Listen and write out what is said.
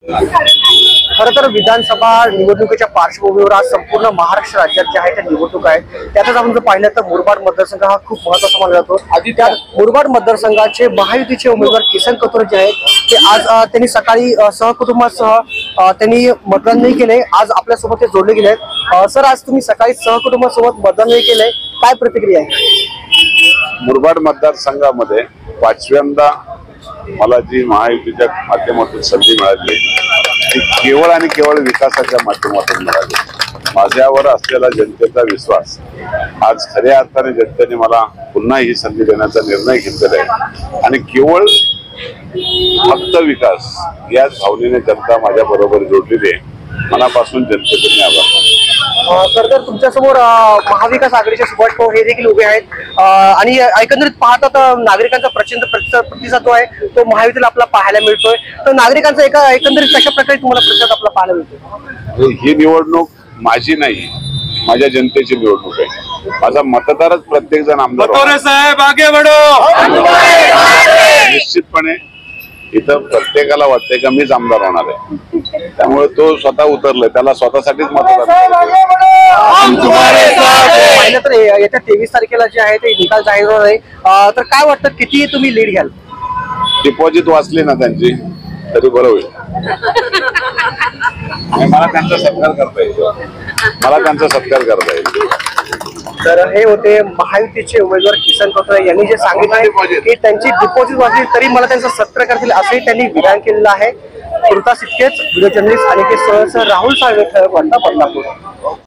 खरं तर विधानसभा निवडणुकीच्या पार्श्वभूमीवर आज संपूर्ण महाराष्ट्र राज्यात ज्या आहेत त्या निवडणूक आहेत, त्यातच आपण जर पाहिलं तर मुरबाड मतदारसंघ हा खूप महत्त्वाचा मानला जातो। आधी त्या मुरबाड मतदारसंघाचे महायुतीचे उमेदवार किसन कथोरे जे आहेत ते आज त्यांनी सकाळी सहकुटुंबासह त्यांनी मतदान नाही केले। आज आपल्यासोबत ते जोडले गेले आहेत। सर, आज तुम्ही सकाळी सहकुटुंबासोबत मतदान नाही केले, काय प्रतिक्रिया आहे? मुरबाड मतदारसंघामध्ये पाचव्यांदा मला जी महायुतीच्या माध्यमातून संधी मिळाली ती केवळ आणि केवळ विकासाच्या माध्यमातून मिळाली। माझ्यावर असलेला जनतेचा विश्वास आज खऱ्या अर्थाने जनतेने मला पुन्हा ही संधी देण्याचा निर्णय घेतलेला आहे आणि केवळ फक्त विकास याच भावनेने जनता माझ्या बरोबर जोडलेली आहे। मनापासून जनतेचे मी आभार मानतो। खरं तर तुमच्यासमोर महाविकास आघाडीचे सुभाष पवार हे देखील उभे आहेत आणि एकंदरीत पाहता तर नागरिकांचा प्रचंड प्रतिसाद जो आहे तो महायुतीला आपला पाहायला मिळतोय। तर नागरिकांचा एकंदरीत कशा प्रकारे तुम्हाला प्रतिसाद आपला पाहायला मिळतोय? ही निवडणूक माझी नाही, माझ्या जनतेची निवडणूक आहे। माझा मतदारच प्रत्येक जण आमदार निश्चितपणे इथं प्रत्येकाला वाटतंय का मीच आमदार होणार आहे, त्यामुळे तो स्वतः उतरलाय, त्याला स्वतःसाठीच मतदान पाहिलं तर येत्या 23 तारखेला जे आहे ते निकाल जाहीर होणार आहे, तर काय वाटतं किती तुम्ही लीड घ्याल? डिपॉझिट वाचली ना त्यांची तरी बरं होईल। मला त्यांचा सत्कार करता येईल, मला त्यांचा सत्कार करता येईल। तर हे होते महायुतीचे उमेदवार किसन कथोरे यांनी जे सांगितलं की त्यांची डिपॉझिट वाचली तरी मला त्यांचा सत्कार करतील असंही त्यांनी विधान केलेलं आहे। तुर्तास इतकेच व्हिडिओ जर्नलिस्ट अनिकेत सोळसह राहुल साळवे, ठळक वार्ता, बदलापूर।